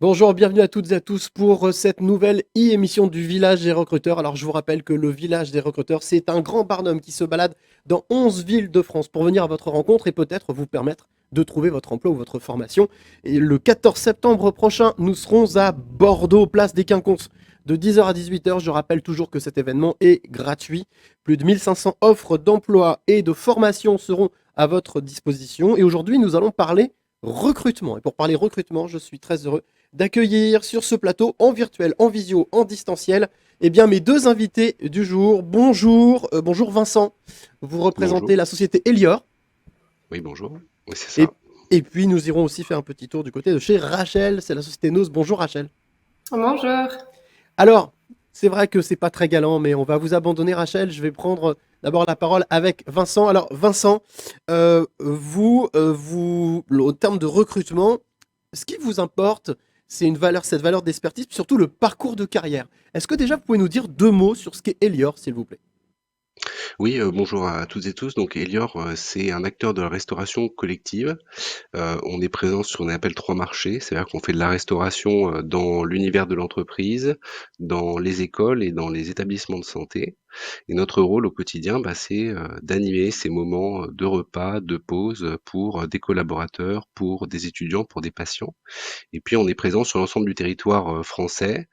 Bonjour, bienvenue à toutes et à tous pour cette nouvelle émission du Village des recruteurs. Alors je vous rappelle que le Village des recruteurs, c'est un grand barnum qui se balade dans 11 villes de France pour venir à votre rencontre et peut-être vous permettre de trouver votre emploi ou votre formation. Et le 14 septembre prochain, nous serons à Bordeaux, place des Quinconces, de 10h à 18h. Je rappelle toujours que cet événement est gratuit. Plus de 1500 offres d'emploi et de formation seront à votre disposition. Et aujourd'hui, nous allons parler recrutement. Et pour parler recrutement, je suis très heureux d'accueillir sur ce plateau, en virtuel, en visio, en distanciel, eh bien, mes deux invités du jour. Bonjour, bonjour Vincent. Vous représentez Bonjour. la société Elior. Oui, bonjour. Oui, c'est Et, ça. et puis, nous irons aussi faire un petit tour du côté de chez Rachel. C'est la société Nos. Bonjour Rachel. Bonjour. Alors, c'est vrai que c'est pas très galant, mais on va vous abandonner, Rachel. Je vais prendre d'abord la parole avec Vincent. Alors, Vincent, au terme de recrutement, ce qui vous importe, c'est cette valeur d'expertise, puis surtout le parcours de carrière. Est-ce que déjà vous pouvez nous dire deux mots sur ce qu'est Elior, s'il vous plaît? Oui, bonjour à toutes et tous. Donc Elior, c'est un acteur de la restauration collective. On est présent sur ce qu'on appelle 3 marchés, c'est-à-dire qu'on fait de la restauration, dans l'univers de l'entreprise, dans les écoles et dans les établissements de santé. Et notre rôle au quotidien, bah, c'est, d'animer ces moments, de repas, de pause, pour, des collaborateurs, pour des étudiants, pour des patients. Et puis on est présent sur l'ensemble du territoire, français,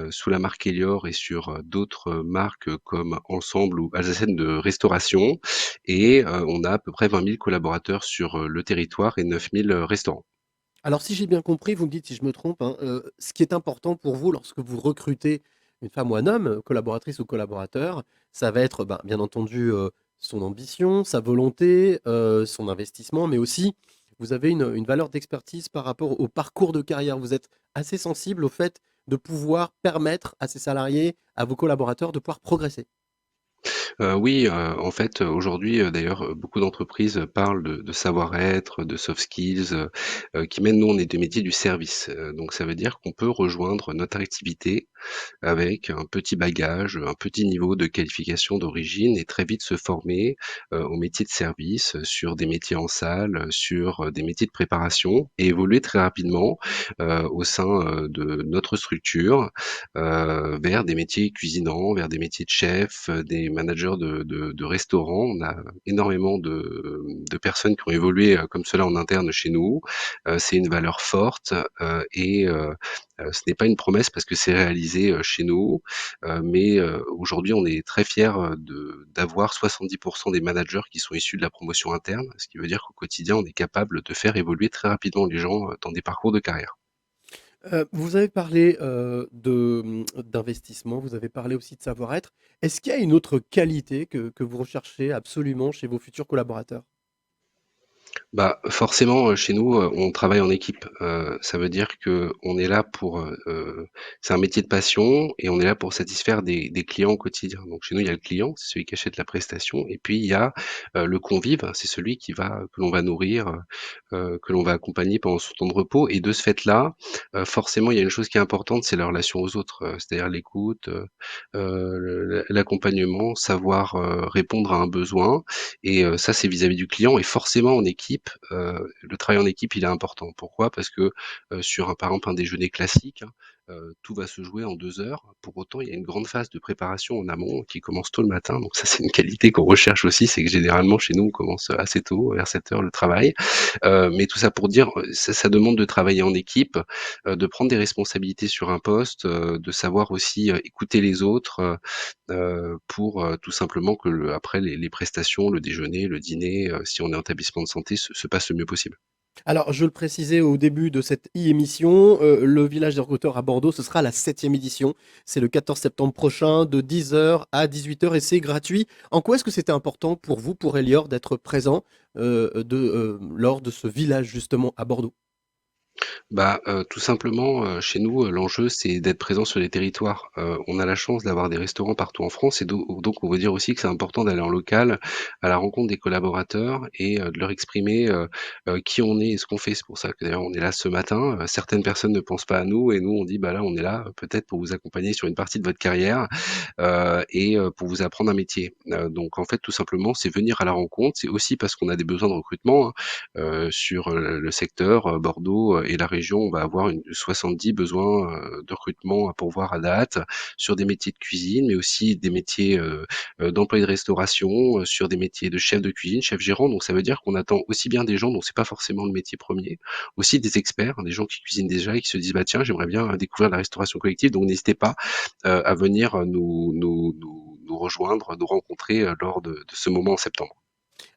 sous la marque Elior et sur, d'autres, marques, comme Ensemble ou Alsacienne de restauration et on a à peu près 20 000 collaborateurs sur, le territoire et 9 000 restaurants. Alors, si j'ai bien compris, vous me dites si je me trompe, hein, ce qui est important pour vous lorsque vous recrutez une femme ou un homme, collaboratrice ou collaborateur, ça va être, ben, bien entendu, son ambition, sa volonté, son investissement, mais aussi vous avez une valeur d'expertise par rapport au parcours de carrière. Vous êtes assez sensible au fait de pouvoir permettre à ses salariés, à vos collaborateurs de pouvoir progresser. Oui, en fait, aujourd'hui, d'ailleurs, beaucoup d'entreprises parlent de savoir-être, de soft skills, qui mènent nous, on est des métiers du service, donc ça veut dire qu'on peut rejoindre notre activité avec un petit bagage, un petit niveau de qualification d'origine et très vite se former, au métier de service, sur des métiers en salle, sur, des métiers de préparation et évoluer très rapidement, au sein, de notre structure, vers des métiers cuisinants, vers des métiers de chef, des managers de restaurants. On a énormément de personnes qui ont évolué, comme cela en interne chez nous. C'est une valeur forte, ce n'est pas une promesse parce que c'est réalisé, chez nous, mais aujourd'hui, on est très fiers, d'avoir 70 des managers qui sont issus de la promotion interne, ce qui veut dire qu'au quotidien, on est capable de faire évoluer très rapidement les gens, dans des parcours de carrière. Vous avez parlé, d'investissement, vous avez parlé aussi de savoir-être. Est-ce qu'il y a une autre qualité que vous recherchez absolument chez vos futurs collaborateurs? Bah, forcément, chez nous, on travaille en équipe. Ça veut dire qu'on est là pour, c'est un métier de passion et on est là pour satisfaire des clients au quotidien. Donc chez nous, il y a le client, c'est celui qui achète la prestation et puis il y a, le convive, c'est celui que l'on va nourrir, que l'on va accompagner pendant son temps de repos et de ce fait-là, forcément, il y a une chose qui est importante, c'est la relation aux autres, c'est-à-dire l'écoute, l'accompagnement, savoir, répondre à un besoin et ça, c'est vis-à-vis du client et forcément en équipe, le travail en équipe, il est important. Pourquoi? Parce que, sur un par exemple, un déjeuner classique, hein, tout va se jouer en 2 heures. Pour autant, il y a une grande phase de préparation en amont qui commence tôt le matin. Donc ça, c'est une qualité qu'on recherche aussi, c'est que généralement chez nous, on commence assez tôt, vers 7 heures le travail. Mais tout ça pour dire, ça demande de travailler en équipe, de prendre des responsabilités sur un poste, de savoir aussi, écouter les autres, pour, tout simplement que le après les prestations, le déjeuner, le dîner, si on est en établissement de santé, se passe le mieux possible. Alors, je le précisais au début de cette émission, le Village des recruteurs à Bordeaux, ce sera la 7e édition. C'est le 14 septembre prochain de 10h à 18h et c'est gratuit. En quoi est-ce que c'était important pour vous, pour Elior, d'être présent, lors de ce village justement à Bordeaux? Bah, tout simplement, chez nous, l'enjeu, c'est d'être présent sur les territoires. On a la chance d'avoir des restaurants partout en France et donc on veut dire aussi que c'est important d'aller en local, à la rencontre des collaborateurs et de leur exprimer, qui on est et ce qu'on fait. C'est pour ça que d'ailleurs on est là ce matin. Certaines personnes ne pensent pas à nous et nous on dit: «Bah, là, on est là, peut-être pour vous accompagner sur une partie de votre carrière, et pour vous apprendre un métier». Donc en fait, tout simplement, c'est venir à la rencontre. C'est aussi parce qu'on a des besoins de recrutement, hein, sur, le secteur, Bordeaux, et la région, on va avoir 70 besoins de recrutement à pourvoir à date, sur des métiers de cuisine, mais aussi des métiers d'employés de restauration, sur des métiers de chef de cuisine, chef gérant. Donc ça veut dire qu'on attend aussi bien des gens dont c'est pas forcément le métier premier, aussi des experts, hein, des gens qui cuisinent déjà et qui se disent bah tiens j'aimerais bien découvrir la restauration collective. Donc n'hésitez pas à venir nous rejoindre, nous rencontrer lors de ce moment en septembre.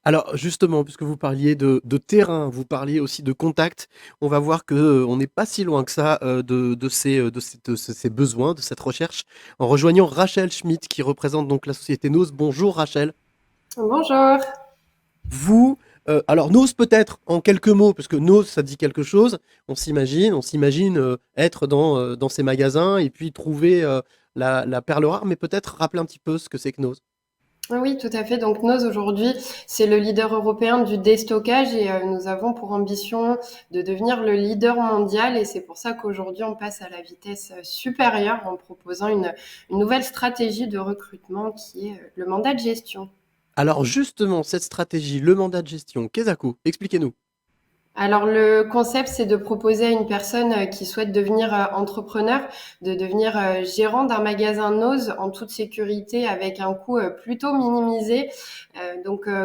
Alors justement, puisque vous parliez de terrain, vous parliez aussi de contact, on va voir que, on n'est pas si loin que ça, de ces besoins, de cette recherche, en rejoignant Rachel Schmitt qui représente donc la société Nose. Bonjour Rachel. Bonjour. Vous, alors Nose peut-être en quelques mots, parce que Nose ça dit quelque chose, on s'imagine, être dans ces magasins et puis trouver, la perle rare, mais peut-être rappeler un petit peu ce que c'est que Nose? Oui, tout à fait. Donc Nose aujourd'hui, c'est le leader européen du déstockage et nous avons pour ambition de devenir le leader mondial et c'est pour ça qu'aujourd'hui on passe à la vitesse supérieure en proposant une nouvelle stratégie de recrutement qui est le mandat de gestion. Alors justement, cette stratégie, le mandat de gestion, Kezako, expliquez-nous. Alors le concept, c'est de proposer à une personne qui souhaite devenir entrepreneur, de devenir gérant d'un magasin Nose en toute sécurité avec un coût plutôt minimisé.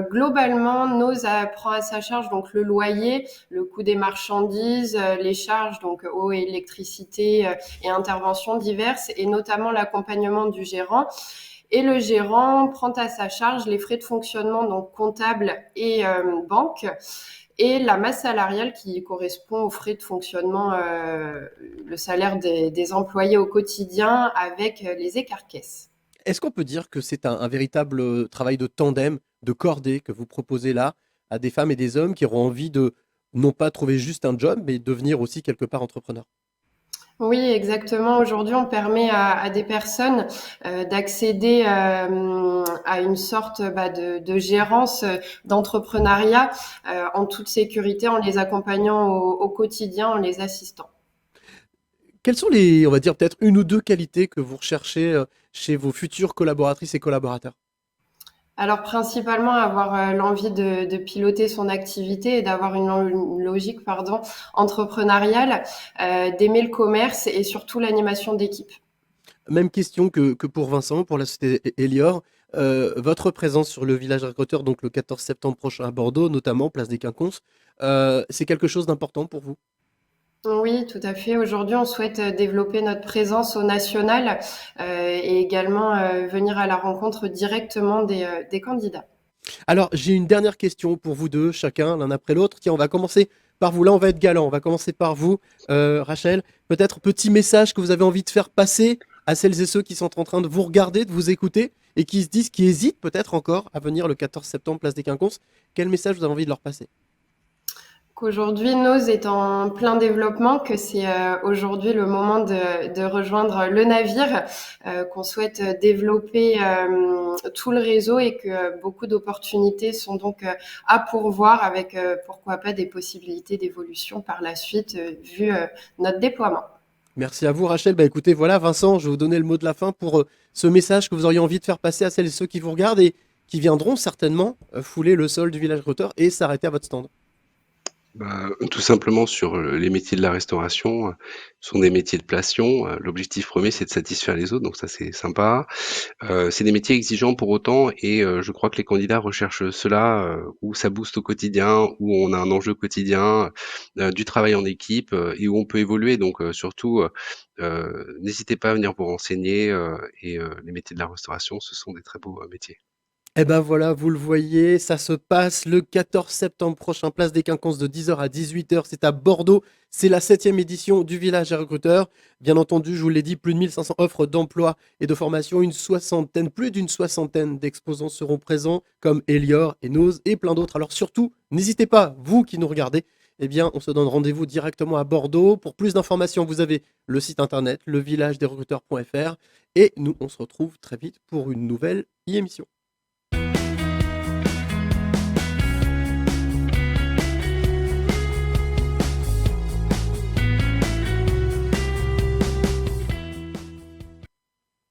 Globalement, Nose prend à sa charge donc le loyer, le coût des marchandises, les charges donc eau et électricité et interventions diverses et notamment l'accompagnement du gérant. Et le gérant prend à sa charge les frais de fonctionnement donc comptable et banque et la masse salariale qui correspond aux frais de fonctionnement, le salaire des employés au quotidien avec les écarts caisses. Est-ce qu'on peut dire que c'est un véritable travail de tandem, de cordée que vous proposez là à des femmes et des hommes qui auront envie de non pas trouver juste un job, mais devenir aussi quelque part entrepreneur? Oui, exactement. Aujourd'hui, on permet à des personnes d'accéder à une sorte de gérance d'entrepreneuriat en toute sécurité en les accompagnant au quotidien, en les assistant. Quelles sont les, on va dire peut-être une ou deux qualités que vous recherchez chez vos futures collaboratrices et collaborateurs? Alors principalement avoir l'envie de piloter son activité et d'avoir une logique entrepreneuriale, d'aimer le commerce et surtout l'animation d'équipe. Même question que pour Vincent, pour la société Elior. Votre présence sur le village recruteur, donc le 14 septembre prochain à Bordeaux, notamment place des Quinconces, c'est quelque chose d'important pour vous? Oui, tout à fait. Aujourd'hui, on souhaite développer notre présence au national et également venir à la rencontre directement des candidats. Alors, j'ai une dernière question pour vous deux, chacun, l'un après l'autre. Tiens, on va commencer par vous. Là, on va être galant. On va commencer par vous, Rachel. Peut-être petit message que vous avez envie de faire passer à celles et ceux qui sont en train de vous regarder, de vous écouter et qui se disent, qui hésitent peut-être encore à venir le 14 septembre, place des Quinconces. Quel message vous avez envie de leur passer? Qu'aujourd'hui, Nose est en plein développement, que c'est aujourd'hui le moment de rejoindre le navire, qu'on souhaite développer tout le réseau et que beaucoup d'opportunités sont donc à pourvoir avec pourquoi pas des possibilités d'évolution par la suite vu notre déploiement. Merci à vous, Rachel. Bah écoutez, voilà, Vincent, je vais vous donner le mot de la fin pour ce message que vous auriez envie de faire passer à celles et ceux qui vous regardent et qui viendront certainement fouler le sol du village recruteur et s'arrêter à votre stand. Bah, tout simplement sur, les métiers de la restauration, sont des métiers de passion, l'objectif premier c'est de satisfaire les autres, donc ça c'est sympa. C'est des métiers exigeants pour autant et je crois que les candidats recherchent cela, où ça booste au quotidien, où on a un enjeu quotidien, du travail en équipe, et où on peut évoluer donc surtout, n'hésitez pas à venir vous renseigner, les métiers de la restauration, ce sont des très beaux, métiers. Eh ben voilà, vous le voyez, ça se passe le 14 septembre prochain, place des Quinconces de 10h à 18h. C'est à Bordeaux. C'est la 7e édition du Village des recruteurs. Bien entendu, je vous l'ai dit, plus de 1500 offres d'emploi et de formation. Plus d'une soixantaine d'exposants seront présents, comme Elior et Nose et plein d'autres. Alors surtout, n'hésitez pas, vous qui nous regardez, eh bien, on se donne rendez-vous directement à Bordeaux. Pour plus d'informations, vous avez le site internet, levillagederecruteurs.fr. Et nous, on se retrouve très vite pour une nouvelle émission.